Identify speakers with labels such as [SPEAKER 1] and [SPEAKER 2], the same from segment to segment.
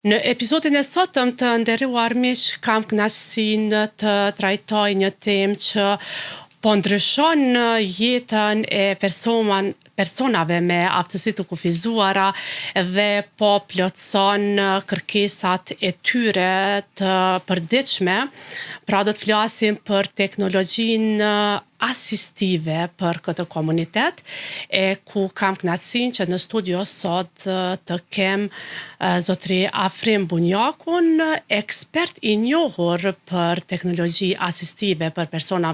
[SPEAKER 1] Në episodin e sotëm të nderuar miq, kam kënaqësinë të trajtoj një temë që po ndryshon jetën e personave me aftësi të kufizuara dhe po plotëson kërkesat e tyre të përditshme. Pra do të flasim për teknologjinë asistive për këtë komunitet, e ku kam kënaqësinë që në studio sot të kem zotri Afrim Bunjakun, ekspert i njohur për teknologji asistive për persona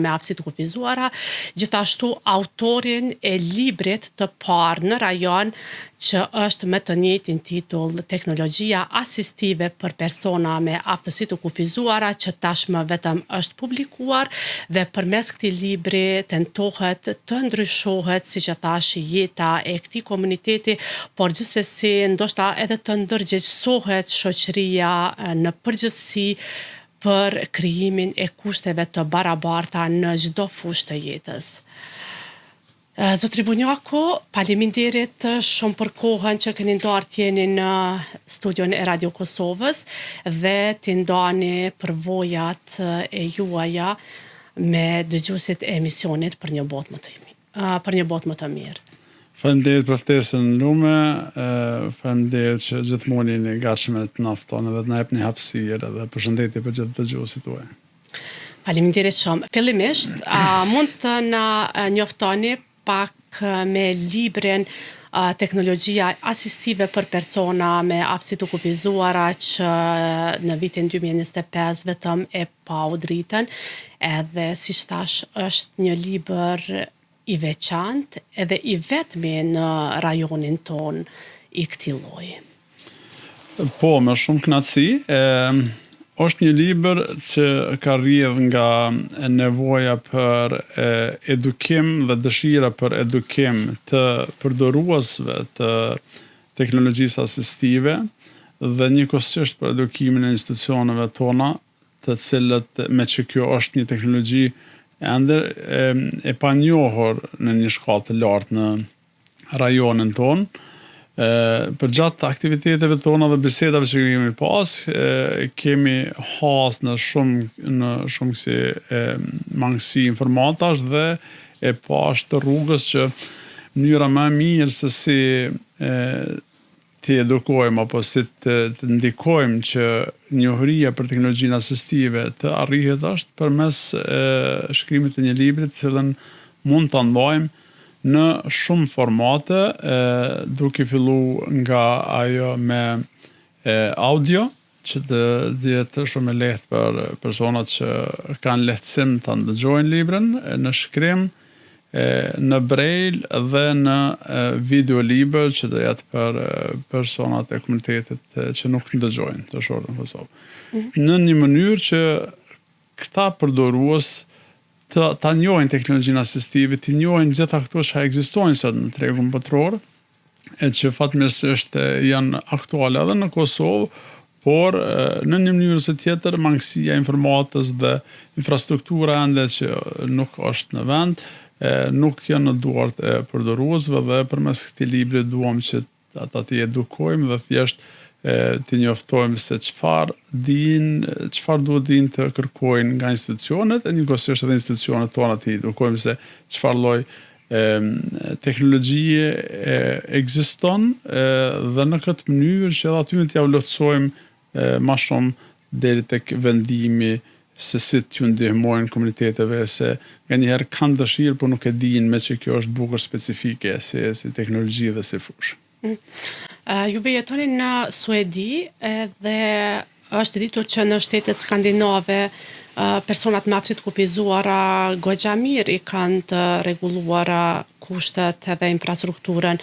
[SPEAKER 1] me aftësi të kufizuara, gjithashtu autorin e librit të parë në rajon që është me të njëjtin titull Teknologjia asistive për persona me aftësi të kufizuara, që tashmë vetëm është publikuar dhe përmes këtij libri tentohet të ndryshohet, siç e thash, jeta e këtij komuniteti, por gjithsesi ndoshta edhe të ndërgjegjësohet shoqëria në përgjithësi për krijimin e kushteve të barabarta në çdo fushë të jetës. Zotri Bunjaku, faleminderit shumë për kohën që keni ndarë t'jeni në studion e Radio Kosovës dhe t'i ndani përvojat e juaja me dëgjuesit e emisionit për një botë më të mirë.
[SPEAKER 2] Faleminderit për ftesën lume, faleminderit që gjithmonë jeni gatshëm të na ftoni dhe të na jepni hapësirë dhe përshëndetje për gjithë dëgjuesit tuaj.
[SPEAKER 1] Faleminderit shumë. Fillimisht, mund të na njoftoni pak me librin Teknologjia asistive për persona me aftësi të kufizuara, që në vitin 2025 vetëm e pa u dritën, edhe siç thash është një libër i veçantë edhe i vetmi në rajonin ton i këtij lloji.
[SPEAKER 2] Po, me shumë kënaqësi. Është një libër që ka rrjedhë nga nevoja për edukim dhe dëshira për edukim të përdoruesve të teknologjisë asistive dhe njëkohësisht për edukimin e institucioneve tona, të cilët me që kjo është një teknologji ende e panjohur në një shkallë të lartë në rajonin tonë. Për gjatë aktiviteteve tona dhe bisedave që kemi pas, kemi has në shumë kësi mangësi informatash dhe e pas të rrugës që mënyra më mirë se si të edukojmë apo si të ndikojmë që njohëria për teknologjinë asistive të arrihet është përmes shkrimit të një libri të cilën mund ta ndajmë në shumë formate, duke fillu nga ajo me audio, që të jetë shumë e lehtë për personat që kanë lehtësim të ndëgjojnë librin, në shkrim, në braille dhe në video libër, që të jetë për personat e komunitetit që nuk ndëgjojnë të shohin në Kosovë. Në një mënyrë që këta përdorues ta njohin teknologjinë asistive, të njohin gjitha këto që ekzistojnë sot në tregun botror, e që fatmirësisht janë aktuale edhe në Kosovë, por në një mënyrë ose tjetër mangësia e informatës dhe infrastruktura ende që nuk është në vend, nuk janë në duart e përdoruesve dhe përmes këtij libri duam që ata të edukojmë dhe thjesht të njoftojmë se çfarë duhet dinë të kërkojnë nga institucionet, e njëkohësisht edhe institucionet tona të edukojmë se çfarë lloj teknologjie ekziston dhe në këtë mënyrë që edhe aty t'ja vlerësojmë më shumë deri tek vendimi se si t'ju ndihmojnë komuniteteve, se nganjëherë kanë dëshirë, por nuk e dinë me që kjo është bukur specifike si teknologji dhe si fushë.
[SPEAKER 1] Juve jetoni në Suedi dhe është ditur që në shtetet skandinave personat me aftësi të kufizuara goxha mirë i kanë të rregulluara kushtet edhe infrastrukturën.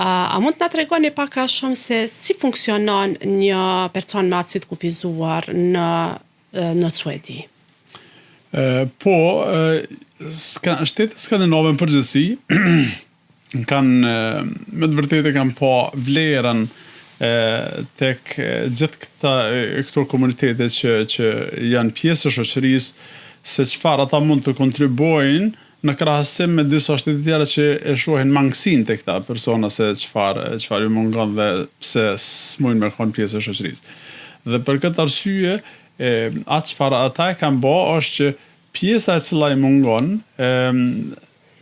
[SPEAKER 1] A mund të na tregoni pak a shumë se si funksionon një person me aftësi të kufizuar në Suedi?
[SPEAKER 2] Po, shtetet skandinave në përgjithësi kanë, me të vërtetë kanë pa vlerën tek gjithë këto komunitete që janë pjesë e shoqërisë, se çfarë ata mund të kontribuojnë në krahasim me disa shtete tjera që e shohin mangësinë tek këta persona se çfarë ju mungon dhe pse s'mujnë me qenë pjesë e shoqërisë. Dhe për këtë arsye, atë çfarë ata e kanë bë është që pjesa e cila i mungon,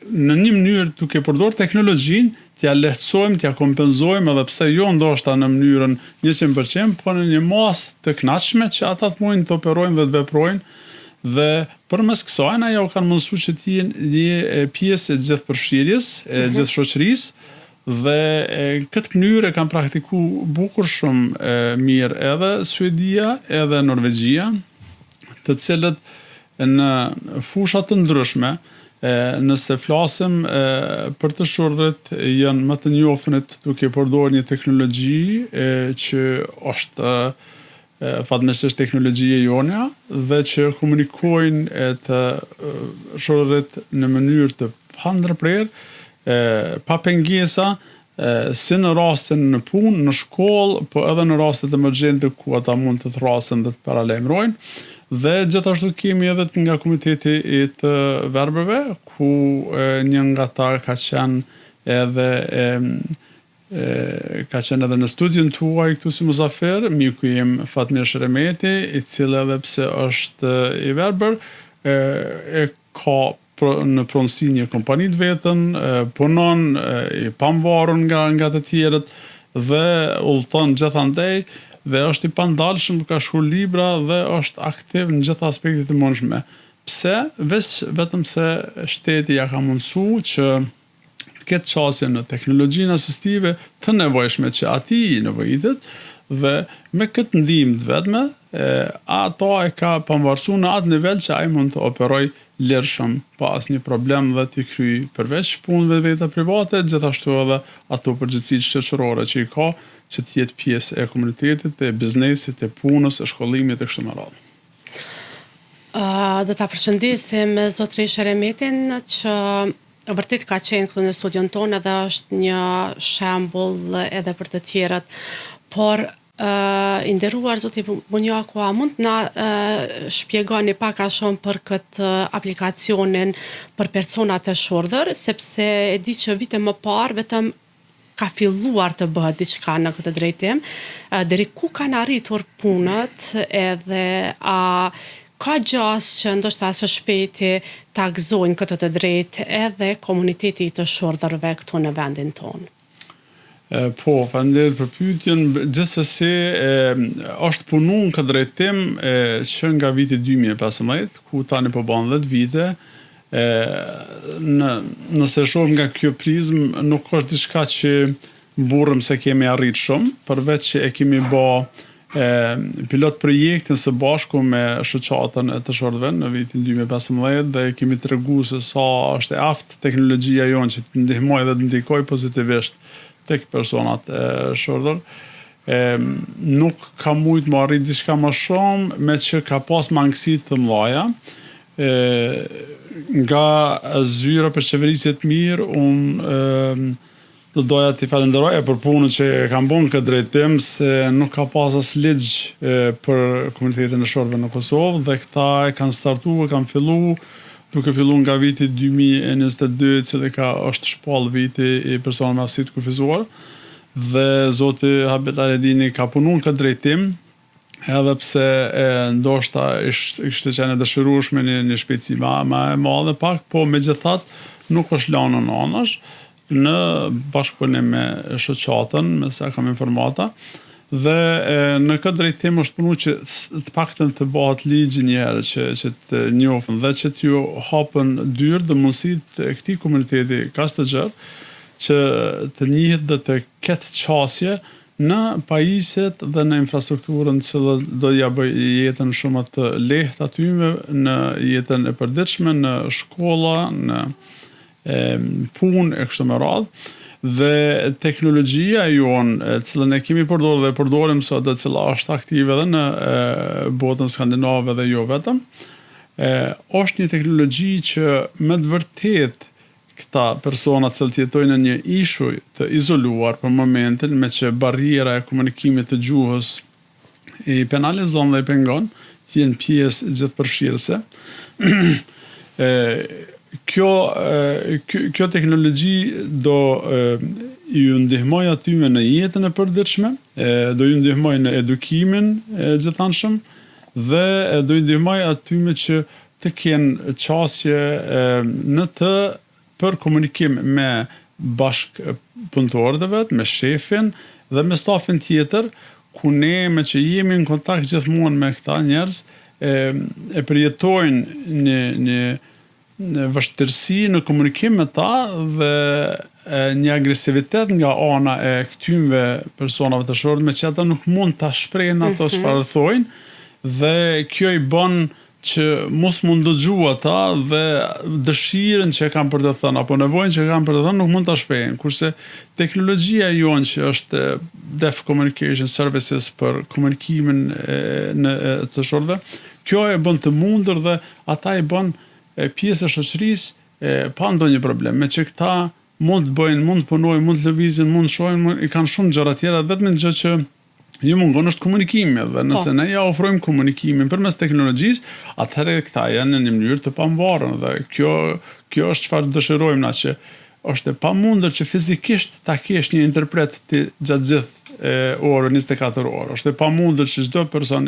[SPEAKER 2] në një mënyrë duke përdorur teknologjinë, t'ja lehtësojmë, t'ja kompenzojmë, edhe pse jo ndoshta në mënyrën 100%, po në një masë të kënaqshme që ata të mundin të operojnë dhe të veprojnë, dhe përmes kësaj ajo kanë mundësuar që të jenë pjesë e gjithë përfshirjes, e gjithë shoqërisë, dhe këtë mënyrë e kanë praktikuar bukur shumë mirë edhe Suedia, edhe Norvegjia, të cilët në fusha të ndryshme, nëse flasim për të shurdhët, janë më të njohënit duke përdorur një teknologji që është fatmirësisht teknologjia jonja dhe që komunikojnë të shurdhët në mënyrë të pandërprerë, pa pengesa, si në rastin në punë, në shkollë, po edhe në rastet emergjente ku ata mund të thrasin dhe të paralajmërojnë. Dhe gjithashtu kemi edhe nga komiteti i të verbeve, ku një nga ta ka qenë edhe në studion tuaj këtu si Muzafer, miku im Fatmir Sheremeti, i cili edhe pse është i verbër, e ka në pronësi një kompani të vetën, punon i pavarur nga të tjerët dhe udhëton gjithandej, dhe është i pandalshëm, ka shkruar libra dhe është aktiv në gjitha aspektet të mundshme. Pse? Vetëm se shteti ja ka mundësuar që të ketë qasje në teknologjinë asistive të nevojshme që ati i nevojitet, dhe me këtë ndihmë të vetme, ato e ka pavarësuar në atë nivel që ai mund të operoj lirshëm pa asnjë problem dhe të kryej përveç punëve veta private, gjithashtu edhe ato përgjegjësitë shoqërore që i ka, që të jetë pjesë e komunitetit, e biznesit, e punës, e shkollimit e kështu me radhë.
[SPEAKER 1] Do ta përshëndesim zotrin Sheremetin që vërtet ka qenë këtu në studion tonë dhe është një shembull edhe për të tjerët, por i nderuar zoti Bunjaku, a mund na shpjegoni pak a shumë për këtë aplikacionin për personat e shurdhër, sepse e di që vite më parë vetëm ka filluar të bëhet diçka në këtë drejtim, deri ku kanë arritur punët edhe ka gjas që ndoshta së shpejti ta gëzojnë këtë të drejtë edhe komuniteti i të shurdhërve këtu në vendin tonë.
[SPEAKER 2] Po, faleminderit për pyetjen. Gjithsesi është punuar në këtë drejtim që nga viti 2015, ku tani po bën 10 vite. Nëse shohim nga kjo prizmë, nuk është diçka që burrëm se kemi arrit shumë, përveç që e kemi bë pilot projektin së bashku me shoqatën e të shurdhëve në vitin 2015 dhe kemi treguar se sa është e aftë teknologjia jonë që të ndihmojë dhe të ndikojë pozitivisht tek personat e shurdhër. Nuk ka mujt më arrit diçka më shumë, me që ka pas mangësi të mëdha. Nga zyra për qeverisje të mirë, unë do doja t'i falenderoja për punën që kam bën këtë drejtim, se nuk ka pas as ligj për komunitetin e shurdhëve në Kosovë, dhe këta e kanë startuar, kanë filluar, duke filluar nga viti 2022, që është shpall viti i personave me aftësi të kufizuar, dhe zoti Habet Aredini ka punuar këtë drejtim, edhe pse ndoshta ishte qenë dëshirueshme një shpejtësi më e madhe pak, po megjithatë nuk është lënë në anash, në bashkëpunim me shoqatën, me sa kam informata, dhe në këtë drejtim është punuar që të paktën të bëhet ligj një herë që të njohën dhe që t'ju hapën dyrë dhe mundësitë e këtij komuniteti kaq të gjerë që të njihet dhe të ketë qasje në pajisjet dhe në infrastrukturën që do ja bëj jetën shumë të lehtë atyme, në jetën e përditshme, në shkolla, në punë e kështu me radhë. Dhe teknologjia jonë, cilën e kemi përdorur dhe përdorim sot, dhe cila është aktive edhe në botën skandinave dhe jo vetëm, është një teknologji që me të vërtet këta personat që jetojnë në një ishuj të izoluar për momentin, me që barriera e komunikimit të gjuhës i penalizon dhe i pengon, të jenë pjesë gjithëpërfshirëse, kjo teknologji do ju ndihmoj atyme në jetën e përditshme, do ju ndihmoj në edukimin gjithanshëm dhe do ju ndihmoj atyme që të kenë qasje në të për komunikim me bashkëpunëtorët e vet, me shefin dhe me stafin tjetër, ku ne me që jemi në kontakt gjithmonë me këta njerëz, e përjetojnë një vështirësi në komunikim me ta dhe një agresivitet nga ana e këtymve personave të shohur, me që ata nuk mund ta shprehin ato çfarë thojnë dhe kjo i bën që mos mund dëgju ata dhe dëshirën që kanë për të thënë apo nevojën që kanë për të thënë nuk mund ta shprehin. Kurse teknologjia jonë që është Deaf Communication Services për komunikimin të shohurve, kjo e bën të mundur dhe ata i bën pjesë e shoqërisë pa ndonjë problem. Me që këta mund të bëjnë, mund të punojnë, mund të lëvizin, mund të shohin, i kanë shumë gjëra tjera, vetëm gjë që ju mungon është komunikimi dhe nëse ne ja ofrojmë komunikimin përmes teknologjisë, atëherë këta janë në një mënyrë të pamvarur dhe kjo është çfarë dëshirojmë na, që është e pamundër që fizikisht ta kesh një interpret gjatë gjithë orë 24 orë. Është e pamundër që çdo person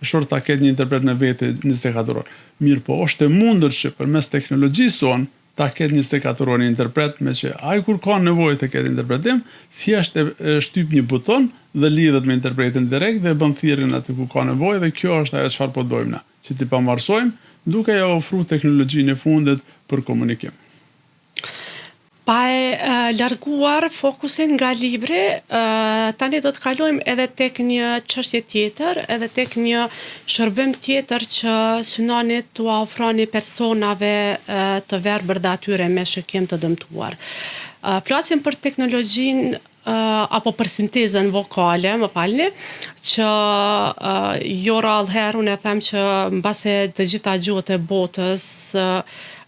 [SPEAKER 2] short ta ketë një interpret në vete 24 orë. Mirë po, është e mundur që përmes teknologjisë sonë ta ketë 24 orë një interpret, me që ai kur ka nevojë të ketë interpretim, thjesht e shtyp një buton dhe lidhet me interpretin direkt dhe bën thirrjen aty ku ka nevojë dhe kjo është ajo çfarë po dojmë na, që t'i pamarrsojmë duke ja ofruar teknologjinë e fundit për komunikim.
[SPEAKER 1] Pa e larguar fokusin nga libri, tani do të kalojmë edhe tek një çështje tjetër, edhe tek një shërbim tjetër që synoni t'u ofroni personave të verbër dhe atyre me shikim të dëmtuar. Flasim për teknologjinë apo për sintezën vokale, më falni, që jo rrallëherë unë e them që mbase të gjitha gjuhët e botës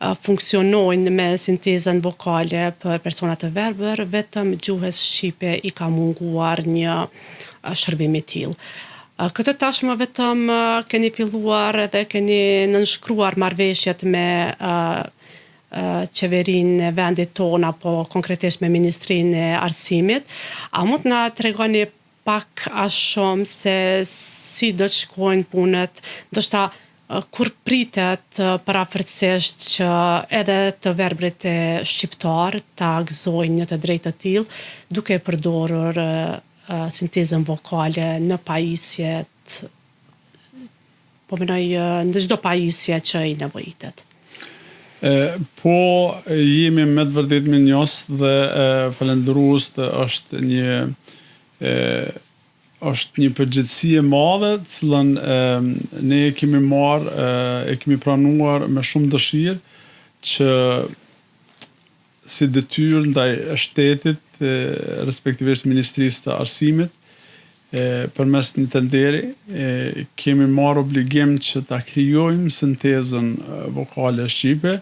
[SPEAKER 1] funksionojnë me sintezën vokale për persona të verbër, vetëm gjuhës shqipe i ka munguar një shërbim i tillë. Këtë tashmë vetëm keni filluar dhe keni nënshkruar marrëveshjet me qeverinë e vendit tonë apo konkretisht me Ministrinë e Arsimit. A mund na tregoni pak a shumë se si do të shkojnë punët, ndoshta kur pritet parafërkësisht që edhe të verbrit e shqiptar ta gëzojnë një të drejtë të tillë, duke përdorur sintezën vokale në pajisjet, po mendoj në çdo pajisje që i nevojitet.
[SPEAKER 2] Po jemi me të vërtet mirënjohës dhe falendërues të është një përgjegjësi e madhe, cilën ne e kemi marrë, e kemi pranuar me shumë dëshirë që si detyrë ndaj shtetit, respektivisht Ministrisë të Arsimit, përmes një tenderi, kemi marrë obligim që ta krijojmë sintezën vokale shqipe.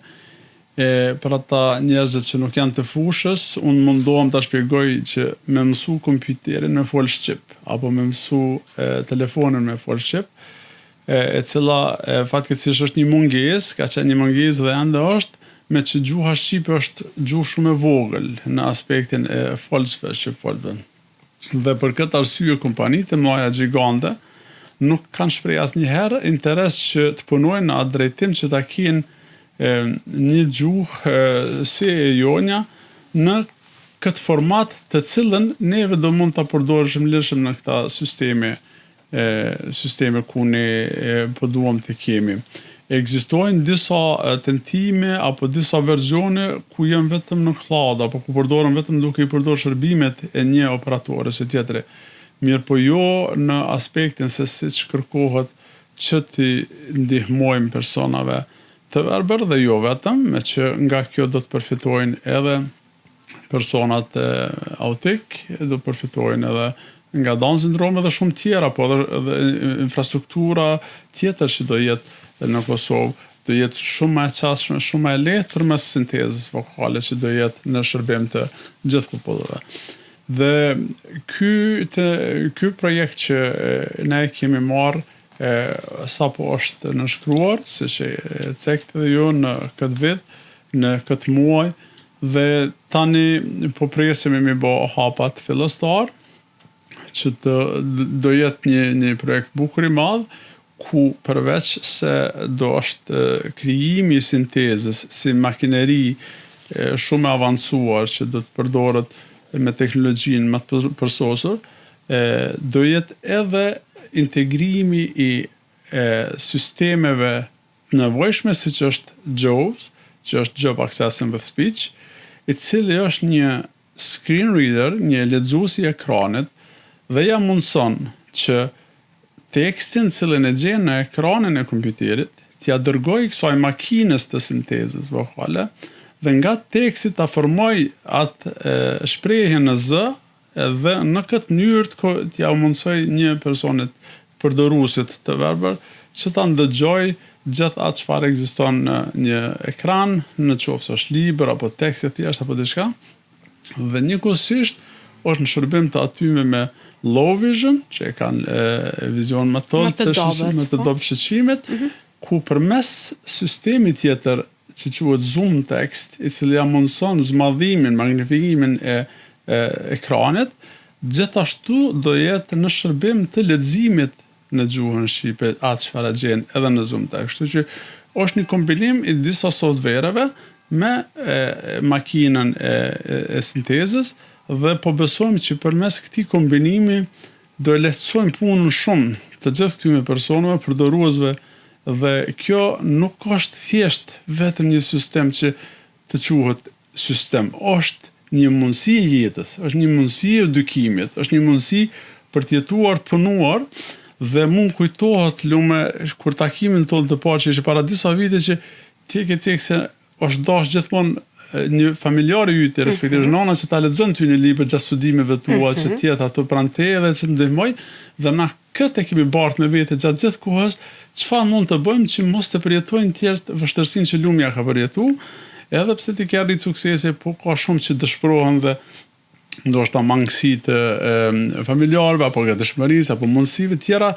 [SPEAKER 2] Për ata njerëzit që nuk janë të fushës, unë mundohem ta shpjegoj që me mësu kompjuterin me fol shqip, apo me mësu telefonin me fol shqip, e cila fatkeqësisht është një mungesë, ka qenë një mungesë dhe ende është, me që gjuha shqipe është gjuhë shumë e vogël në aspektin e folësve shqipfolëve. Dhe për këtë arsye kompanitë e mëdha gjigante nuk kanë shprehur asnjëherë interes që të punojnë në atë drejtim që ta kenë një gjuhë si e jonja në këtë format të cilën neve do mund ta përdorishim lirshëm në këta sisteme ku ne po duam të kemi. Ekzistojnë disa tentime apo disa versione ku janë vetëm në cloud apo ku përdoren vetëm duke i përdorur shërbimet e një operatori së tjetri. Mirë po jo në aspektin se siç kërkohet që t'i ndihmojmë personave të verbër dhe jo vetëm, me që nga kjo do të përfitojnë edhe personat autik, do të përfitojnë edhe nga Down syndrome dhe shumë tjera, po edhe infrastruktura tjetër që do jetë në Kosovë, do jetë shumë më e qasshme, shumë më e lehtë përmes sintezës vokale që do jetë në shërbim të gjithë popullave. Dhe ky projekt që ne kemi marrë sa po është nënshkruar, siç e cekti dhe ju në këtë vit, në këtë muaj dhe tani po presim me bë hapat fillestar që do jetë një projekt bukur i madh ku përveç se do është krijimi i sintezës si makineri shumë e avancuar që do të përdoret me teknologjinë më të përsosur, do jetë edhe integrimi i sistemeve të nevojshme siç është JAWS, që është Job Accessing with Speech, i cili është një screen reader, një lexues i ekranit dhe ja mundson që tekstin cilën e gjen në ekranin e kompjuterit t'ja dërgoj kësaj makines të sintezës vokale dhe nga teksti ta formoj atë shprehjen në zë dhe në këtë mënyrë t'ja mundsoj një personit përdoruesit të verbër që ta ndëgjoj gjithë atë çfarë ekziston në një ekran, në qoftë është libër apo tekst i thjeshtë apo diçka. Dhe njëkohësisht është në shërbim të atyme me low vision, që e kanë vizion më të dobët shqetësimit, ku përmes sistemi tjetër që quhet zoom text, i cili ja mundson zmadhimin, magnifikimin e ekranit, gjithashtu do jetë në shërbim të leximit në gjuhën shqipe atë çfarë gjen edhe në zoom text. Kështu që është një kombinim i disa softvereve me makinën e sintezës dhe po besojmë që përmes këtij kombinimi do e lehtësojmë punën shumë të gjithë këtyre personave, përdoruesve, dhe kjo nuk është thjesht vetëm një sistem që të quhet sistem, është një mundësi e jetës, është një mundësi e edukimit, është një mundësi për të jetuar, të punuar, dhe mund kujtohet lume kur takimin tonë të parë që ishte para disa vite që tek se është dash gjithmonë një familjar i yt, respektive nana që ta lexon ty një libër gjatë studimeve tua, që tjetë ato pranë teje dhe që të ndihmoj, dhe na këtë e kemi bartë me vete gjatë gjithë kohës, çfarë mund të bëjmë që mos të përjetojnë tjertë vështirësinë që lumja ka përjetu, edhe pse ti ke arrit suksese, po ka shumë që dëshpërohen dhe ndoshta mangësi të familjarëve apo gatishmërisë apo mundësive tjera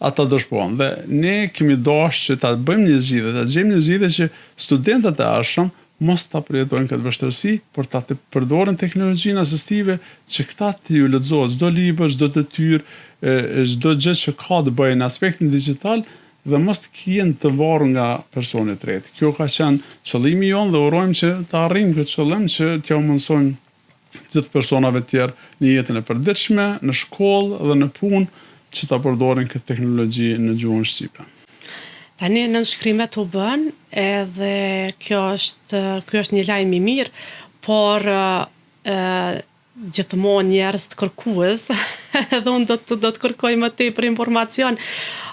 [SPEAKER 2] ata dëshpërohen. Dhe ne kemi dashur që ta bëjmë një zgjidhje, ta gjejmë një zgjidhje që studentët e ardhshëm mos ta përjetojnë këtë vështirësi, por ta përdoren teknologjinë asistive që këta të ju lexohet çdo libër, çdo detyrë, çdo gjë që ka të bëjë në aspektin digital dhe mos të jenë të varur nga personi i tretë. Kjo ka qenë qëllimi jon dhe urojmë që të arrijmë këtë qëllim që t'ja mundsojmë gjithë personave tjerë në jetën e përditshme, në shkollë dhe në punë që ta përdorin këtë teknologji në gjuhën shqipe.
[SPEAKER 1] Tani nënshkrimet u bën edhe kjo është një lajm i mirë, por gjithmonë njerëz të kërkues, edhe unë do të kërkoj më tepër informacion.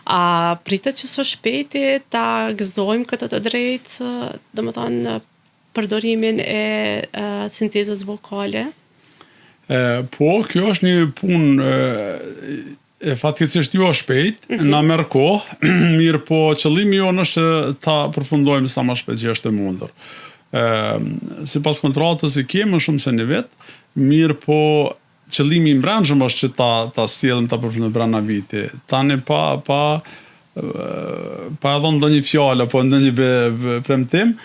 [SPEAKER 1] A pritet që së shpejti ta gëzojmë këtë të drejtë, domethënë përdorimin e sintezës vokale?
[SPEAKER 2] Po, kjo është një punë fatkeqësisht jo shpejt, na merr kohë, mirë po qëllimi jonë është ta përfundojmë sa më shpejt që është e mundur. Sipas kontratës i kemi shumë se një vit, mirë po qëllimi i mbrëmshëm është që ta sjellim ta përfundojmë brenda viti. Tani pa dhënë ndonjë fjalë apo ndonjë premtim,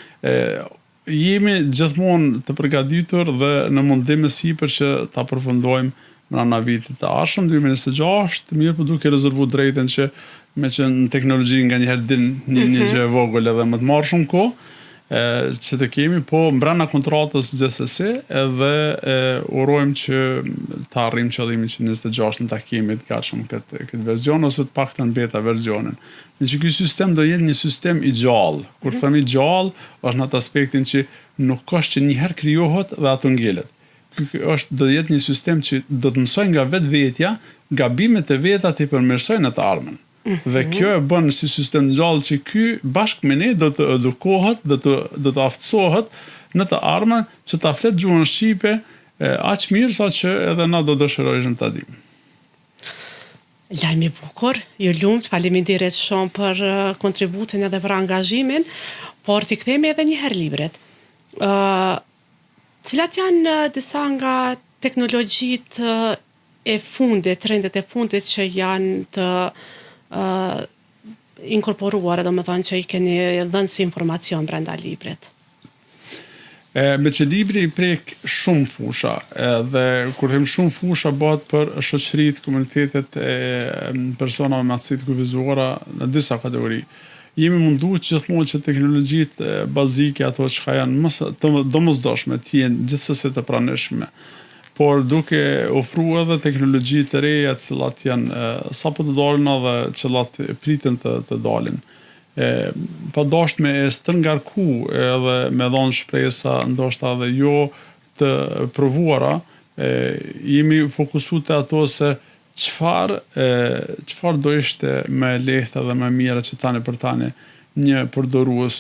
[SPEAKER 2] jemi gjithmonë të përgatitur dhe në mundim e sipër që ta përfundojmë brenda vitit të ardhshëm 2026, mirë po duke rezervuar drejtën që me që në teknologji nganjëherë din një gjë e vogël edhe më të marrë shumë kohë, që të kemi, po brenda kontratës gjithsesi edhe urojmë që të arrijmë qëllimin që 26 në takimit gatshëm këtë version ose të paktën beta versionin. Që ky sistem do jetë një sistem i gjallë. Kur themi gjallë, është në atë aspektin që nuk është që njëherë krijohet dhe ato ngelet. Do jetë një sistem që do të mësoj nga vetvetja, gabimet e veta të përmirësojnë në të ardhmen. Dhe kjo e bën si sistem gjallë që ky bashkë me ne do të edukohet, do të aftësohet në të ardhmen që ta flet gjuhën shqipe aq mirë sa që edhe na do dëshirojmë ta dimë.
[SPEAKER 1] Lajmi bukur, ju lumt, faleminderit shumë për kontributin edhe për angazhimin, por t'i kthehemi edhe një herë libret. Cilat janë disa nga teknologjitë e fundit, trendet e fundit që janë të inkorporuar, domethënë që i keni dhënë si informacion brenda librit?
[SPEAKER 2] Me që libri i prek shumë fusha, dhe kur them shumë fusha bëhet për shoqëritë, komunitetet e personave me aftësi të kufizuara në disa kategori. Jemi mundu që gjithmonë që teknologjitë bazike, ato që janë të domosdoshme, të jenë gjithsesi të pranishme, por duke ofruar edhe teknologji të reja, të cilat janë sapo të dalin edhe cilat priten të dalin. Pa dasht me stërngarku edhe me dhënë shpresa ndoshta edhe jo të provuara, jemi fokusuar te ato se çfarë do ishte më lehtë dhe më mirë që tani për tani një përdorues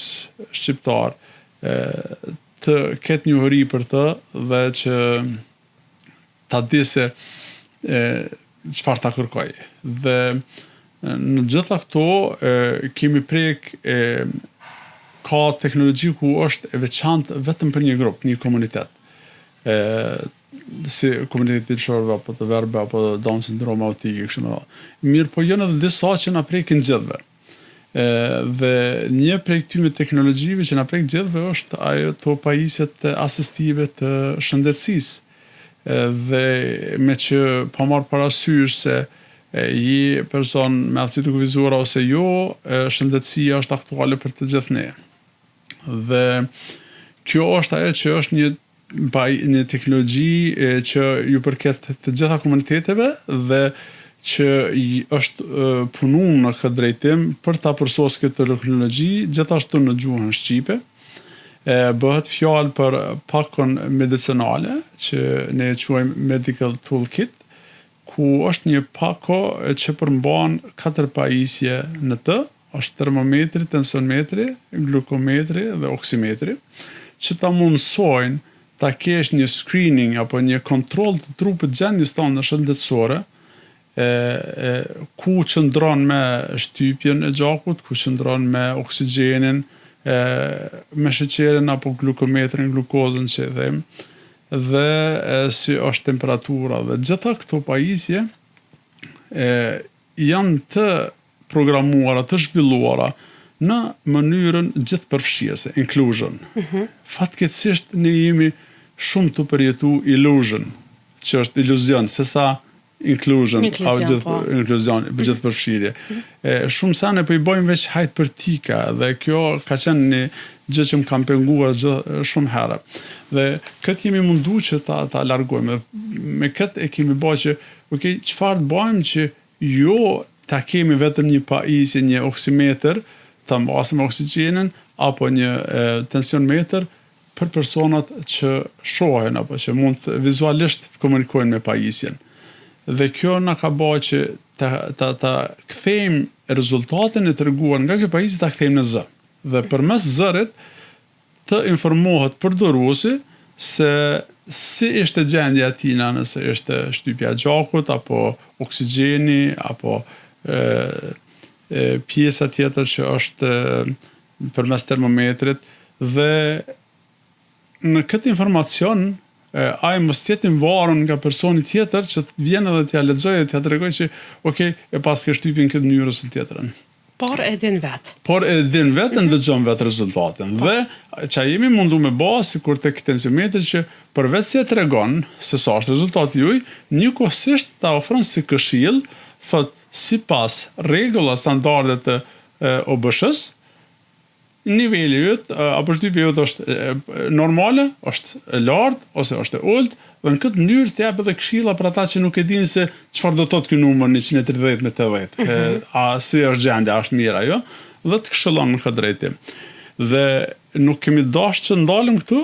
[SPEAKER 2] shqiptar të ketë njohuri për të dhe që ta di se çfarë ta kërkoj. Dhe në gjitha këto kemi prek ka teknologji ku është e veçantë vetëm për një grup, një komunitet. Si komuniteti të shorve, apo të verbe, apo Down syndrome autike, kështu me radhë. Mirë, po janë edhe disa që na prekin gjithëve. Dhe një prej këtyre teknologjive që na prek gjithëve është ato pajisjet asistive të shëndetësisë. Dhe me që pa marrë parasysh se je person me aftësi të kufizuara ose jo, shëndetësia është aktuale për të gjithë ne. Dhe kjo është ajo që është një teknologji që ju përket të gjitha komuniteteve dhe që është punuar në këtë drejtim për ta përsosur këtë teknologji gjithashtu në gjuhën shqipe. Bëhet fjalë për pakon medicinale që ne e quajmë medical toolkit, ku është një pako që përmban 4 pajisje në të, është termometri, tensiometri, glukometri dhe oksimetri, që ta mundsojnë ta kesh një screening apo një kontroll të trupit gjendjes tonë shëndetësore, ku qëndron me shtypjen e gjakut, ku qëndron me oksigjenin, me sheqerin apo glukometrin, glukozën që e them, dhe si është temperatura. Dhe gjitha këto pajisje janë të programuara, të zhvilluara në mënyrën gjithëpërfshijese, inclusion. Fatkeqësisht ne jemi shumë të përjetu illusion, që është iluzion, sesa inclusion, inkluzion, gjithëpërfshirje. Shumë sene po i bojmë veç hajt për tika, dhe kjo ka qenë një gjë që më kam penguar shumë herë. Dhe këtë jemi mundu që ta largojmë. Me këtë e kemi bërë që, çfarë të bëjmë që jo ta kemi vetëm një pajisje, një oksimeter, ta mbasim oksigjenin, apo një tensiometer për personat që shohen, apo që mund vizualisht të komunikojnë me pajisjen. Dhe kjo na ka bërë që ta kthejmë rezultatin e treguar nga kjo pajisje, ta kthejmë në zë. Dhe përmes zërit të informohet përdoruesi se si ishte gjendja e tij, nëse ishte shtypja e gjakut, apo oksigjeni, apo pjesa tjetër që është përmes termometrit, dhe në këtë informacion ai mos tjetë varur nga personi tjetër që të vjen edhe t'ja lexojë, t'ja tregojë që e pas ke shtypjen këtë mënyrë ose tjetrën.
[SPEAKER 1] Por e din vetë.
[SPEAKER 2] Por e din vetë, ndëgjon vetë rezultatin. Dhe që jemi mundu me bërë, sikur tek tensiometri, që përveç se e tregon se sa është rezultati juaj, njëkohësisht ta ofron si këshill, thot sipas rregulla standarde të OBSH-s, niveli yt apo shtypja yt është normale, është e lartë ose është e ulët, dhe në këtë mënyrë të jap edhe këshilla për ata që nuk e dinë se çfarë do thotë ky numër 130 me 80. A si është gjendja, është mirë ajo? Dhe të këshillon në këtë drejtim. Dhe nuk kemi dashur që ndalim këtu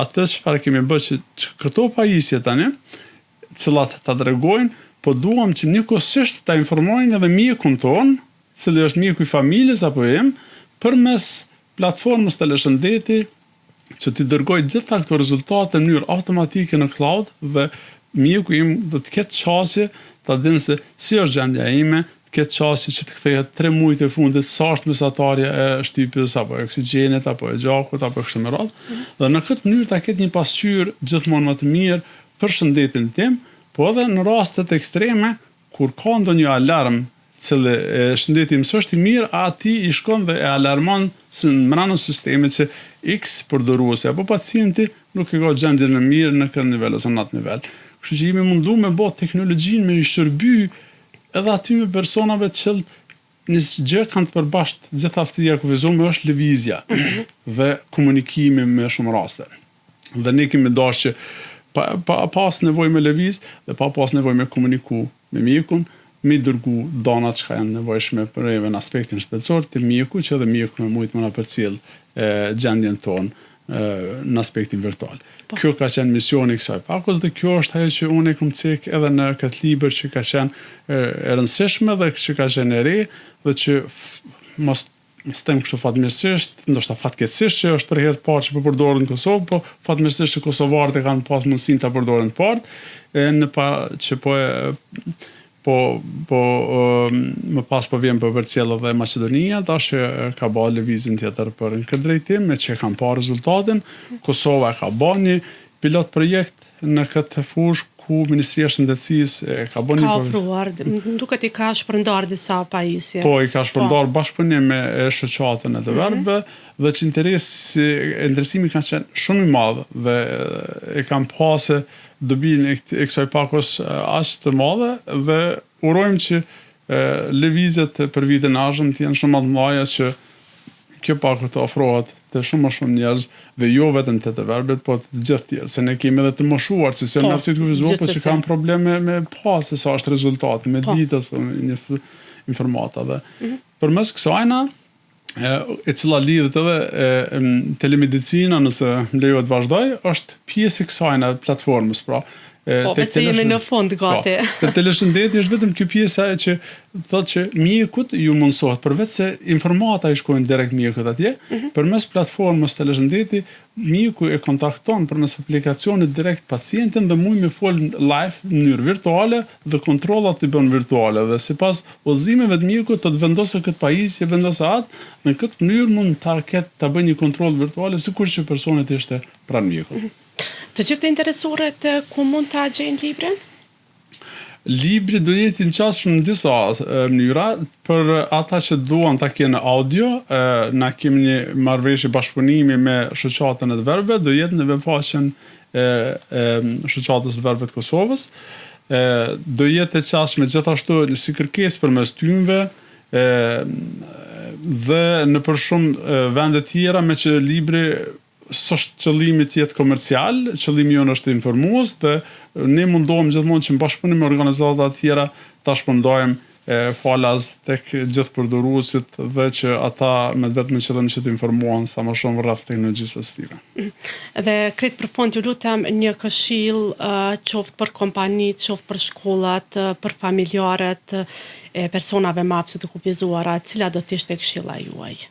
[SPEAKER 2] atë çfarë kemi bërë që këto pajisje tani, të cilat ta tregojnë, po duam që njëkohësisht ta informojnë edhe mjekun ton, i cili është mjeku i familjes apo im, përmes platformës teleshëndeti, që ti dërgoj gjitha këto rezultate në mënyrë automatike në cloud, dhe mjeku im do të ketë qasje ta dinë se si është gjendja ime, të ketë qasje që të kthehet 3 muajt e fundit, sa është mesatarja e shtypjes apo e oksigjenit apo e gjakut apo kështu me radhë, dhe në këtë mënyrë ta ketë një pasqyrë gjithmonë më të mirë për shëndetin tim, po edhe në rastet ekstreme kur ka ndonjë alarm, cili shëndeti im s'është i mirë, ati i shkon dhe e alarmon se në mranën sistemit që X përdoruesi apo pacienti nuk e ka gjendjen e mirë në këtë nivel ose në atë nivel. Kështu që jemi mundu me bë teknologjinë me i shërby edhe aty me personave të cilët një gjë kanë të përbashkët, gjithë aftësia kufizuar është lëvizja dhe komunikimi me shumë raste. Dhe ne kemi dashur që pa pas nevojë me lëviz dhe pa pas nevojë me komuniku me mjekun, me dërgu donat që janë nevojshme për në aspektin shtetësor të mjeku, që edhe mjeku me mujtë më na përcjell gjendjen tonë në aspektin virtual. Kjo ka qenë misioni i kësaj pakos dhe kjo është ajo që unë e kam cek edhe në këtë libër që ka qenë e rëndësishme dhe që ka qenë e re dhe që mos tem kështu fatmirësisht, ndoshta fatkeqësisht që është për herë të parë që po përdoren në Kosovë, po fatmirësisht që kosovarët e kanë pas mundësinë ta përdoren të parë, më pas po vjen për përcjell edhe Maqedonia, tash ka bërë lëvizjen tjetër për në këtë drejtim, me që kanë parë rezultatin. Kosova ka bërë një pilot projekt në këtë fushë ku Ministria e Shëndetësisë ka bërë
[SPEAKER 1] ka ofruar, duket i ka shpërndar disa pajisje.
[SPEAKER 2] Po, i ka shpërndar bashkëpunim me shoqatën e të verbëve dhe që interesimi ka qenë shumë i madh dhe e kanë pasë dobinë e kësaj pakos aq të madhe dhe urojmë që lëvizjet për vitin e ardhshëm të jenë shumë më të mëdha që kjo pakos të ofrohet të shumë njerëz dhe jo vetëm të verbet, po të gjithë tjerë, se ne kemi edhe të moshuar që janë aftësi kufizuar, por që kanë probleme me pasë sa është rezultati, me ditë ose një informata dhe përmes kësajna e cila lidhet edhe telemedicina, nëse më lejohet vazhdoj, është pjesë e kësajna platformës, pra.
[SPEAKER 1] Po, vetë jemi në fund gati.
[SPEAKER 2] Te teleshëndeti është vetëm kjo pjesa që thotë që mjekut ju mundsohet përveç se informata i shkojnë direkt mjekut atje, përmes platformës teleshëndeti mjeku e kontakton përmes aplikacionit direkt pacientin dhe mund me fol live në mënyrë virtuale dhe kontrollat i bën virtuale dhe sipas udhëzimeve të mjekut të vendosë këtë pajisje, vendosë atë, në këtë mënyrë mund ta bëjë një kontroll virtuale sikur që personi ishte pranë mjekut.
[SPEAKER 1] Të gjithë interesuarit ku mund ta gjejnë librin?
[SPEAKER 2] Libri do jetë i ngjashëm në disa mënyra. Për ata që duan ta kenë audio, na kemi një marrëveshje bashkëpunimi me shoqatën e të verbëve, do jetë në webfaqen e shoqatës të verbëve të Kosovës. Do jetë e ngjashme gjithashtu si kërkesë përmes tymëve dhe në për shumë vende tjera, me që libri s'është qëllimi të jetë komercial, qëllimi jonë është informues dhe ne mundohem gjithmonë që në bashkëpunim me organizata të tjera ta shpërndajmë falas tek gjithë përdoruesit dhe që ata me vetëm qëllim që të informohen sa më shumë rreth teknologjisë asistive.
[SPEAKER 1] Dhe krejt për fund ju lutem një këshill qoftë për kompanitë, qoftë për shkollat, për familjarët e personave me aftësi të kufizuara, cila do të ishte këshilla juaj?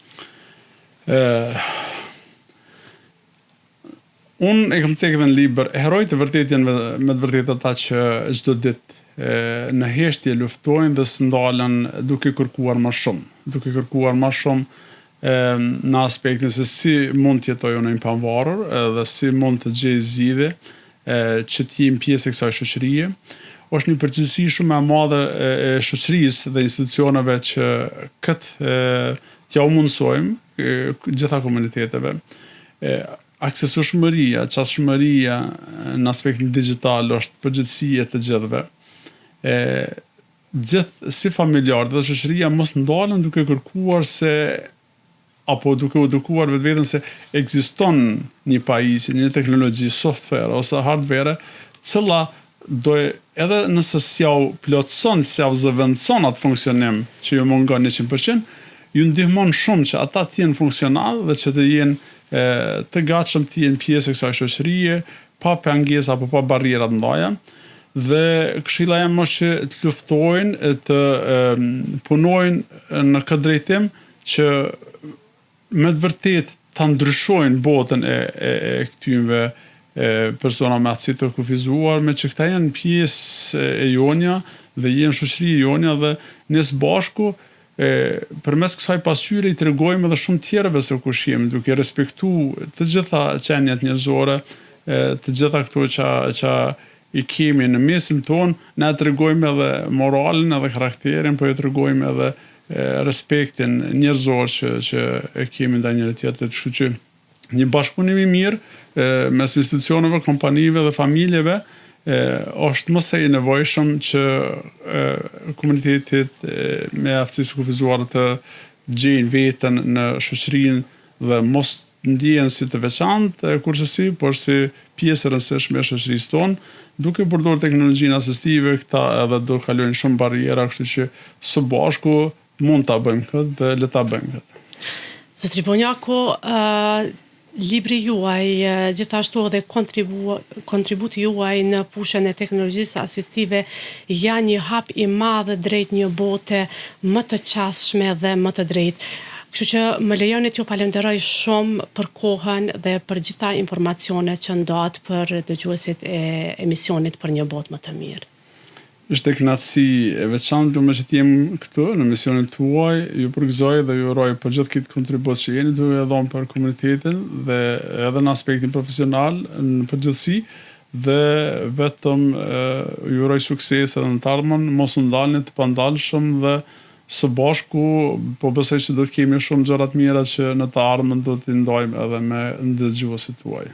[SPEAKER 2] Unë e kam cekë dhe në libër, herojtë e vërtet janë me të vërtet ata që çdo ditë në heshtje luftojnë dhe së ndalen duke kërkuar më shumë, në aspektin se si mund të jetojë në një pavarur dhe si mund të gjejë zgjidhje që të jemi pjesë e kësaj shoqërie. Është një përgjegjësi shumë e madhe e shoqërisë dhe institucioneve që këtë t'ja u mundsojmë gjitha komuniteteve. Aksesueshmëria, qasshmëria në aspektin digital është përgjithësia të gjithëve. Gjithë si familjarë dhe shoqëria mos ndalen duke kërkuar apo duke u edukuar vetveten se ekziston një pajisje, një teknologji software ose hardware, cila do edhe nëse s'ja u plotson, s'ja u zëvendëson atë funksionim që ju mungon 100%, ju ndihmon shumë që ata të jenë funksional dhe që të jenë të gatshëm të jenë pjesë e kësaj shoqërie, pa pengesa apo pa barriera të mëdha. Dhe këshilla jam është që të luftojnë, të punojnë në këtë drejtim që me të vërtet ta ndryshojnë botën e këtyre persona me aftësi të kufizuar, me që këta janë pjesë e jonja dhe jenë shoqëri e jonja dhe ne së bashku përmes kësaj pasqyre i tregojmë edhe shumë tjerëve se kush jemi, duke respektu të gjitha qenjet njerëzore, të gjitha këto që i kemi në mesin tonë, ne tregojmë edhe moralin edhe karakterin, po e tregojmë edhe respektin njerëzor që e kemi ndaj njëri tjetrit. Kështu që një bashkëpunim i mirë mes institucioneve, kompanive dhe familjeve është më së nevojshëm që komunitetit me aftësi kufizuar të gjejnë veten në shoqërinë dhe mos ndihen si të veçantë kurse por si pjesë e rëndësishme e shoqërisë tonë, duke përdorur teknologjinë asistive, këta edhe do kalojnë shumë barriera, kështu që së bashku mund ta bëjmë këtë dhe le ta bëjmë këtë.
[SPEAKER 1] Zotri Bonjaku, libri juaj, gjithashtu edhe kontributi juaj në fushën e teknologjisë asistive janë një hap i madh drejt një bote më të qasshme dhe më të drejtë. Kështu që më lejoni t'ju falenderoj shumë për kohën dhe për gjitha informacionet që ndat për dëgjuesit e emisionit për një botë më të mirë.
[SPEAKER 2] Ishte kënaqësi e veçantë me që t'jem këtu në misionin tuaj, ju përgëzoj dhe ju uroj për gjithë këtë kontribut që jeni duke e dhënë për komunitetin dhe edhe në aspektin profesional në përgjithësi dhe vetëm ju uroj sukses edhe në të ardhmen, mos u ndalni të pandalshëm dhe së bashku po besoj që do të kemi shumë gjëra të mira që në të ardhmen do t'i ndajmë edhe me dëgjuesit tuaj.